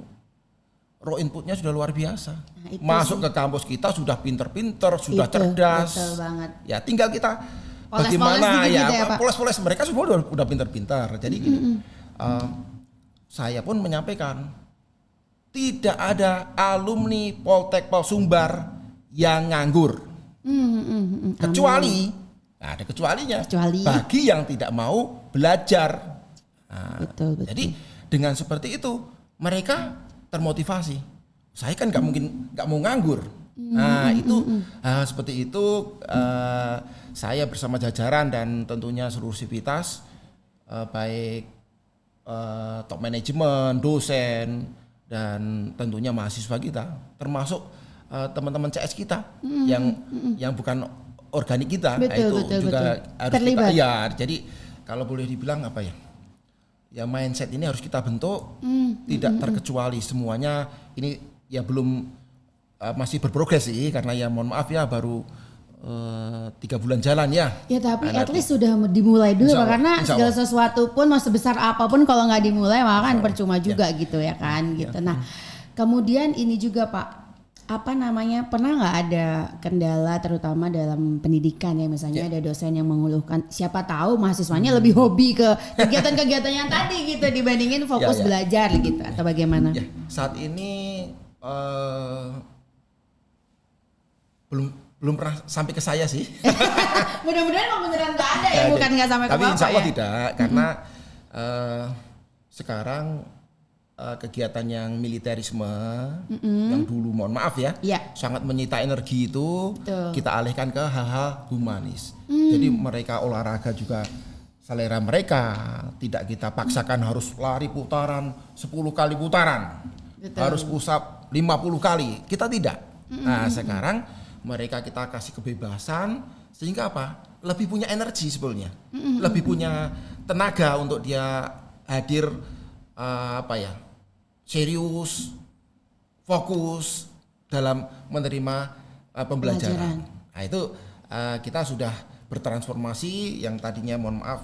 raw inputnya sudah luar biasa. Masuk ke kampus kita sudah pinter-pinter, sudah cerdas. Betul banget. Ya tinggal kita bagaimana ya poles-poles mereka semua udah pinter-pinter. Jadi gini, saya pun menyampaikan tidak ada alumni Poltek Sumbar yang nganggur. Kecuali ada kecualinya. Bagi yang tidak mau belajar. Nah, betul. Jadi dengan seperti itu mereka termotivasi. Saya kan nggak mau nganggur. Nah itu seperti itu saya bersama jajaran dan tentunya seluruh sivitas baik top manajemen, dosen dan tentunya mahasiswa kita, termasuk teman-teman CS kita yang bukan organik kita, betul, juga harus terlibat. Kita, ya jadi kalau boleh dibilang apa ya? Ya mindset ini harus kita bentuk, tidak terkecuali semuanya. Ini ya belum masih berprogres sih karena ya mohon maaf ya baru 3 bulan jalan ya. Ya tapi at least sudah dimulai dulu karena segala sesuatu pun mau sebesar apapun kalau nggak dimulai maka kan percuma juga gitu ya kan gitu. Nah kemudian ini juga Pak, apa namanya, pernah nggak ada kendala terutama dalam pendidikan ya, misalnya ada dosen yang mengeluhkan siapa tahu mahasiswanya lebih hobi ke kegiatan-kegiatan yang tadi gitu dibandingin fokus belajar gitu atau bagaimana? Saat ini belum pernah sampai ke saya sih. Mudah-mudahan mau beneran nggak ada ya, bukan nggak sampai ke Bapak. Tapi insya Allah ya? tidak, karena sekarang kegiatan yang militerisme yang dulu mohon maaf ya, sangat menyita energi itu kita alihkan ke hal-hal humanis. Jadi mereka olahraga juga selera mereka, tidak kita paksakan harus lari putaran 10 kali putaran. Harus push up 50 kali. Kita tidak. Nah, sekarang mereka kita kasih kebebasan sehingga apa? Lebih punya energi sebetulnya. Lebih punya tenaga untuk dia hadir serius, fokus dalam menerima pembelajaran. Nah, itu kita sudah bertransformasi yang tadinya mohon maaf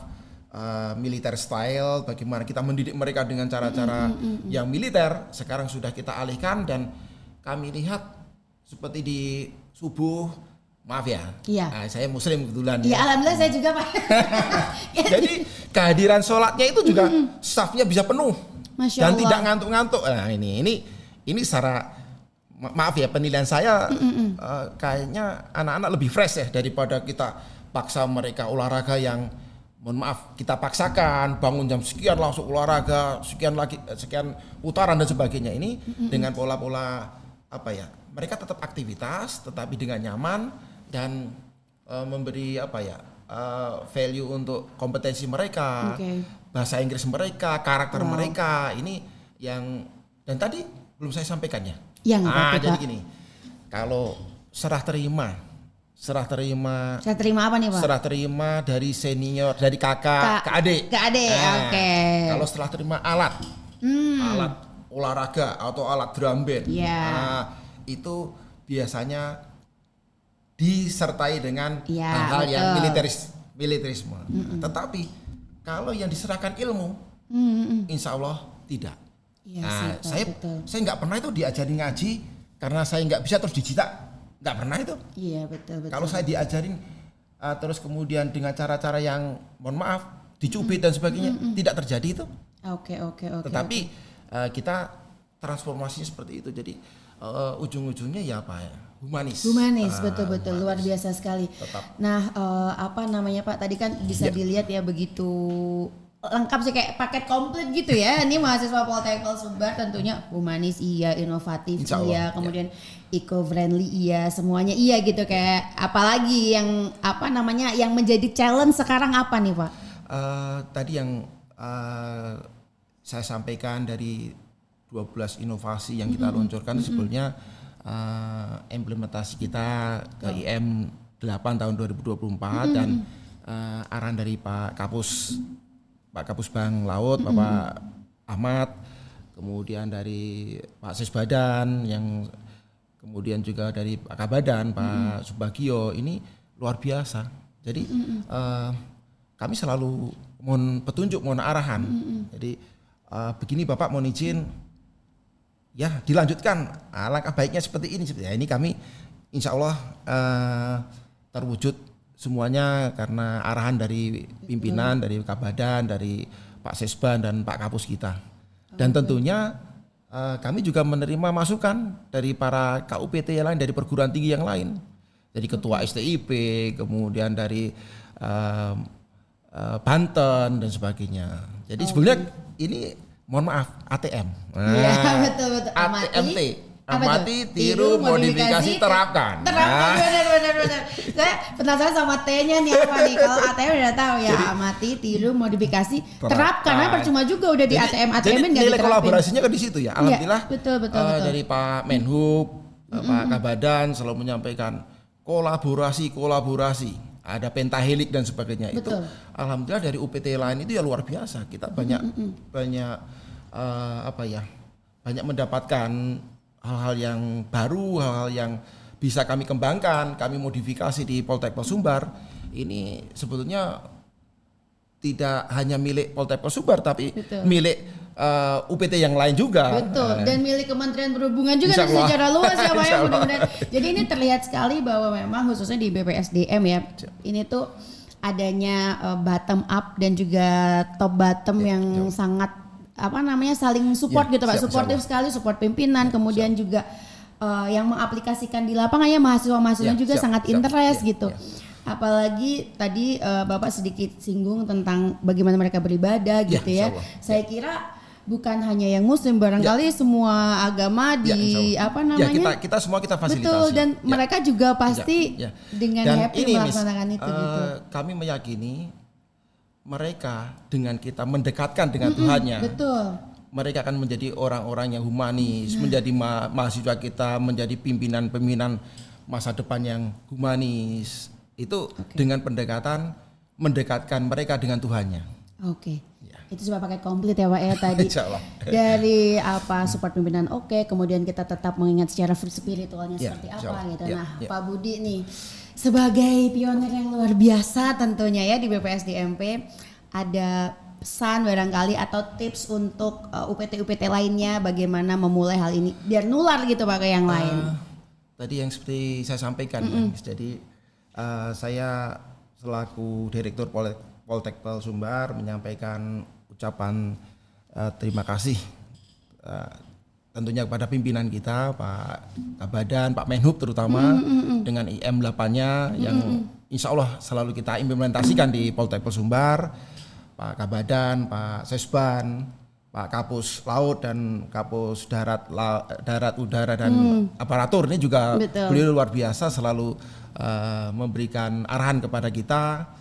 militer style, bagaimana kita mendidik mereka dengan cara-cara yang militer, sekarang sudah kita alihkan dan kami lihat seperti di subuh, maaf ya, saya muslim kebetulan. Iya, alhamdulillah saya juga Pak. Jadi kehadiran sholatnya itu juga staffnya bisa penuh. Masya dan Allah. Tidak ngantuk-ngantuk. Nah ini secara maaf ya penilaian saya kayaknya anak-anak lebih fresh ya daripada kita paksa mereka olahraga yang mohon maaf kita paksakan bangun jam sekian langsung olahraga sekian lagi sekian putaran dan sebagainya ini dengan pola-pola apa ya mereka tetap aktivitas tetapi dengan nyaman dan memberi apa ya value untuk kompetensi mereka bahasa Inggris mereka karakter mereka ini yang dan tadi belum saya sampaikan ya. Jadi gini, kalau serah terima apa nih Pak? Serah terima dari senior, dari kakak ke adik. Oke. Kalau serah terima alat olahraga atau alat drum band, itu biasanya disertai dengan hal-hal yang militerisme. Tetapi kalau yang diserahkan ilmu, insya Allah tidak. Saya nggak pernah itu diajari ngaji karena saya nggak bisa terus dijitak, nggak pernah itu. Iya betul. Kalau saya diajarin terus kemudian dengan cara-cara yang mohon maaf dicubit dan sebagainya tidak terjadi itu. Oke. Tetapi kita transformasinya seperti itu. Jadi ujung-ujungnya ya apa ya humanis betul luar biasa sekali. Tetap. Nah apa namanya Pak tadi kan bisa dilihat ya begitu lengkap sih kayak paket komplit gitu ya. Ini mahasiswa Polteknik Sumbar tentunya humanis iya, inovatif iya, kemudian eco-friendly iya, semuanya iya gitu kayak apalagi yang apa namanya yang menjadi challenge sekarang apa nih Pak? Tadi yang saya sampaikan dari 12 inovasi yang kita luncurkan sebetulnya implementasi kita ke IM 8 tahun 2024 dan arahan dari Pak Kapus Bank Laut Bapak Ahmad, kemudian dari Pak Sesbadan, yang kemudian juga dari Pak Kabadan Pak Subagio, ini luar biasa. Jadi kami selalu mohon petunjuk, mohon arahan. Jadi begini Bapak mohon izin, ya dilanjutkan. Alangkah baiknya seperti ini. Ya, ini kami insya Allah terwujud semuanya karena arahan dari pimpinan, dari Kabadan, dari Pak Sesban dan Pak Kapus kita. Dan tentunya kami juga menerima masukan dari para KUPT yang lain, dari perguruan tinggi yang lain, dari ketua STIP, kemudian dari Banten dan sebagainya. Jadi sebenarnya ini mohon maaf ATM. Iya betul. ATMT. Amati, tiru, modifikasi, terapkan. Benar. Saya penasaran sama T-nya nih apa nih. Kalau ATM udah tahu ya, jadi, amati, tiru, modifikasi, terapkan. Karena percuma juga udah di ATM nggak diterapin. Jadi nilai kolaborasinya kan di situ ya. Alhamdulillah. Ya, betul. Dari Pak Menhub, Pak Kabadan selalu menyampaikan kolaborasi. Ada pentahelik dan sebagainya. Betul. Itu alhamdulillah dari UPT lain itu ya luar biasa. Kita banyak banyak mendapatkan hal-hal yang baru, hal-hal yang bisa kami kembangkan, kami modifikasi di Polteknik Sumbar. Ini sebetulnya tidak hanya milik Polteknik Sumbar, tapi milik UPT yang lain juga. Betul. Dan milik Kementerian Perhubungan juga secara luas ya Pak ya, mudah-mudahan. Jadi ini terlihat sekali bahwa memang khususnya di BPSDM ya, ini tuh adanya bottom up dan juga top bottom yang sangat saling support gitu Pak, suportif sekali, support pimpinan, kemudian juga yang mengaplikasikan di lapangan ya mahasiswa juga sangat interest gitu. Apalagi tadi Bapak sedikit singgung tentang bagaimana mereka beribadah gitu ya. Saya kira bukan hanya yang Muslim, barangkali semua agama di kita semua kita fasilitasi. Betul, dan mereka juga pasti dengan dan happy melaksanakan itu gitu. Kami meyakini mereka dengan kita mendekatkan dengan Tuhannya, betul. Mereka akan menjadi orang-orang yang humanis, menjadi mahasiswa kita, menjadi pimpinan-pimpinan masa depan yang humanis. Itu dengan mendekatkan mereka dengan Tuhannya. Oke. Itu sudah pakai komplit ya Pak ya tadi. Dari support pimpinan kemudian kita tetap mengingat secara spiritualnya seperti apa gitu. Nah, Pak Budi nih sebagai pionir yang luar biasa tentunya ya di BPSDMP, ada pesan barangkali atau tips untuk UPT-UPT lainnya bagaimana memulai hal ini biar nular gitu Pak ke yang lain. Tadi yang seperti saya sampaikan jadi saya selaku Direktur Polteknik Sumbar menyampaikan ucapan terima kasih tentunya kepada pimpinan kita, Pak Kabadan, Pak Menhub terutama dengan IM 8-nya yang insya Allah selalu kita implementasikan di Poltekkes Sumbar, Pak Kabadan, Pak Sesban, Pak Kapus Laut dan Kapus Darat, Udara dan Aparatur ini juga beliau luar biasa selalu memberikan arahan kepada kita,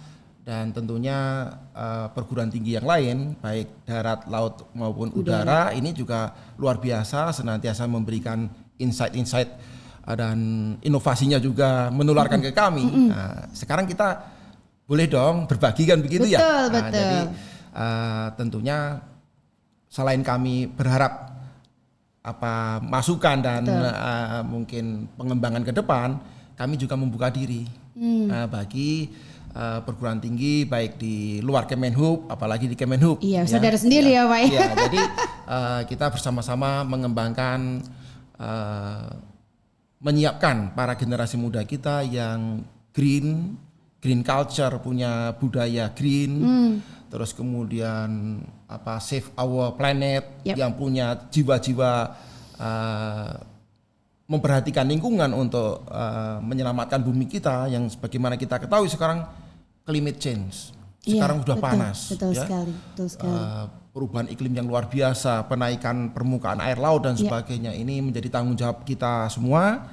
dan tentunya perguruan tinggi yang lain baik darat, laut maupun udara ini juga luar biasa senantiasa memberikan insight-insight dan inovasinya juga menularkan ke kami. Nah, sekarang kita boleh dong berbagi kan begitu ya. Nah, jadi tentunya selain kami berharap masukan dan mungkin pengembangan ke depan, kami juga membuka diri bagi perguruan tinggi baik di luar Kemenhub apalagi di Kemenhub. Iya, saudara sendiri ya Pak. Iya, jadi kita bersama-sama mengembangkan menyiapkan para generasi muda kita yang green culture, punya budaya green. Terus kemudian save our planet, yang punya jiwa-jiwa memperhatikan lingkungan untuk menyelamatkan bumi kita yang sebagaimana kita ketahui sekarang climate change sekarang sudah panas. Betul sekali. Perubahan iklim yang luar biasa, penaikan permukaan air laut dan sebagainya, ini menjadi tanggung jawab kita semua,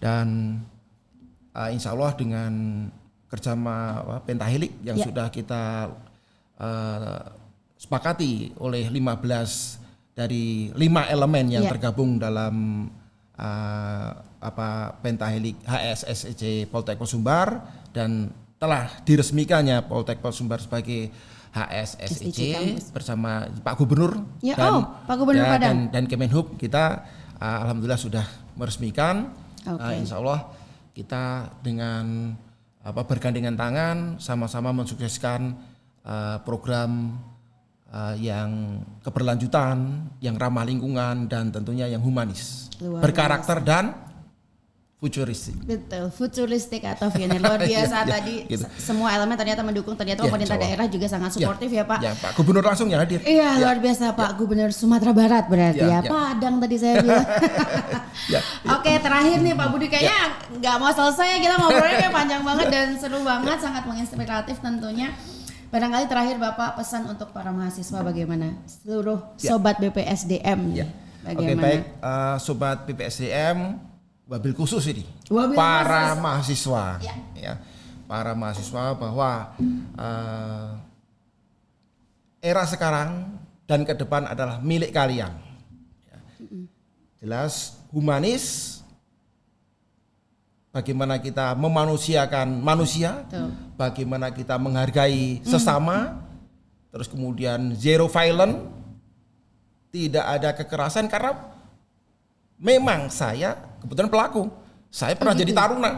dan insya Allah dengan kerjasama Pentahelix yang sudah kita sepakati oleh 15 dari 5 elemen yang tergabung dalam Pentahelix HSSEC Poltekkes Sumbar, dan telah diresmikannya Poltekkes Sumbar sebagai HSSEC bersama Pak Gubernur Pak Gubernur Padang dan Kemenhub. Kita alhamdulillah sudah meresmikan. Insya Allah kita dengan bergandengan tangan sama-sama mensukseskan program yang keberlanjutan, yang ramah lingkungan, dan tentunya yang humanis, berkarakter dan futuristik. Betul, futuristik atau pioner, luar biasa. Tadi semua elemen ternyata mendukung, ternyata pemerintah daerah juga sangat suportif ya Pak. Ya, Pak Gubernur langsung ya hadir. Iya, luar biasa Pak Gubernur Sumatera Barat berarti Padang tadi saya bilang. Oke, terakhir nih Pak Budi, kayaknya nggak mau selesai ya, kita ngobrolnya kayak panjang banget dan seru banget, sangat menginspiratif tentunya. Barangkali terakhir Bapak pesan untuk para mahasiswa bagaimana, seluruh sobat BPSDM bagaimana? Oke, baik, sobat BPSDM, wabil khusus ini para mahasiswa para mahasiswa bahwa era sekarang dan ke depan adalah milik kalian. Jelas humanis, bagaimana kita memanusiakan manusia, bagaimana kita menghargai sesama, terus kemudian zero violence, tidak ada kekerasan, karena memang saya kebetulan pelaku, saya pernah jadi taruna,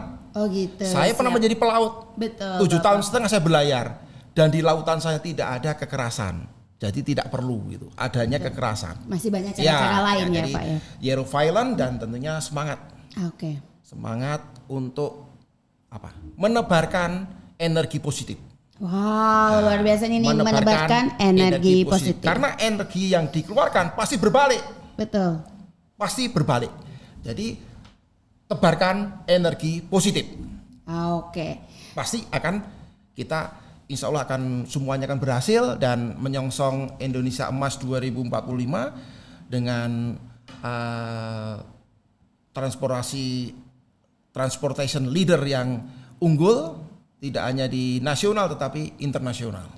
saya pernah menjadi pelaut, 7 tahun setengah saya berlayar, dan di lautan saya tidak ada kekerasan, jadi tidak perlu gitu adanya kekerasan. Masih banyak cara-cara lain ya Pak ya. Zero violence dan tentunya semangat. Semangat untuk menebarkan energi positif. Wow, luar biasa ini menebarkan energi positif. Karena energi yang dikeluarkan pasti berbalik. Betul. Pasti berbalik. Jadi tebarkan energi positif. Pasti akan kita insya Allah akan semuanya akan berhasil dan menyongsong Indonesia Emas 2045 dengan transportation leader yang unggul, tidak hanya di nasional tetapi internasional.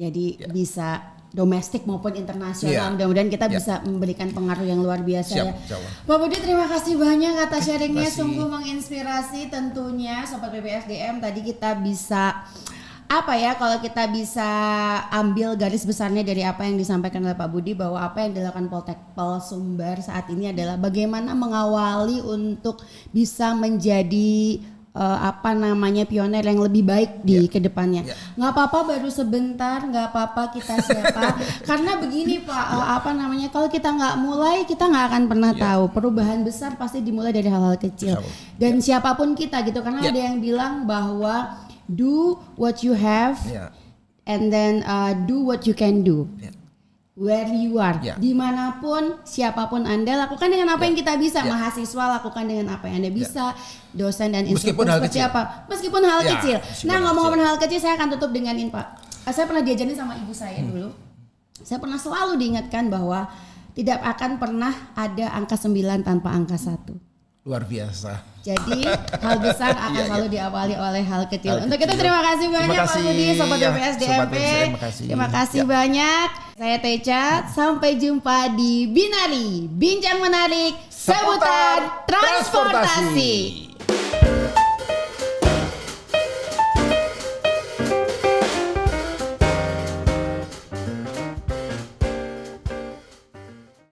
Jadi bisa domestik maupun internasional. Mudah-mudahan kita bisa memberikan pengaruh yang luar biasa. Pak Budi, terima kasih banyak atas sharingnya, sungguh menginspirasi tentunya Sobat BPSDM. Tadi kita bisa kalau kita bisa ambil garis besarnya dari apa yang disampaikan oleh Pak Budi, bahwa apa yang dilakukan Poltekkes Sumbar saat ini adalah bagaimana mengawali untuk bisa menjadi pioner yang lebih baik di kedepannya. Nggak apa-apa baru sebentar, nggak apa-apa kita siapa. Karena begini Pak, kalau kita nggak mulai, kita nggak akan pernah tahu. Perubahan besar pasti dimulai dari hal-hal kecil. Dan siapapun kita gitu, karena ada yang bilang bahwa do what you have and then do what you can do. where you are, Ya. dimanapun, siapapun Anda, lakukan dengan apa yang kita bisa. Ya. Mahasiswa lakukan dengan apa yang Anda bisa. Dosen dan Meskipun instruktur hal seperti kecil. apa, meskipun hal Ya, kecil. meskipun Nah, hal ngomong-ngomong hal kecil, saya akan tutup dengan ini, Pak. Saya pernah diajarin sama ibu saya dulu. Saya pernah selalu diingatkan bahwa tidak akan pernah ada angka 9 tanpa angka 1. Luar biasa. Jadi hal besar akan Iya, selalu diawali oleh hal kecil. Hal Untuk itu kecil. terima kasih banyak Terima Pak kasih, Budi, Sobat ya, BPSDMP. Sobat BPSDM, makasih. Terima kasih Ya. banyak. Saya Teca, sampai jumpa di Binari, bincang menarik seputar transportasi.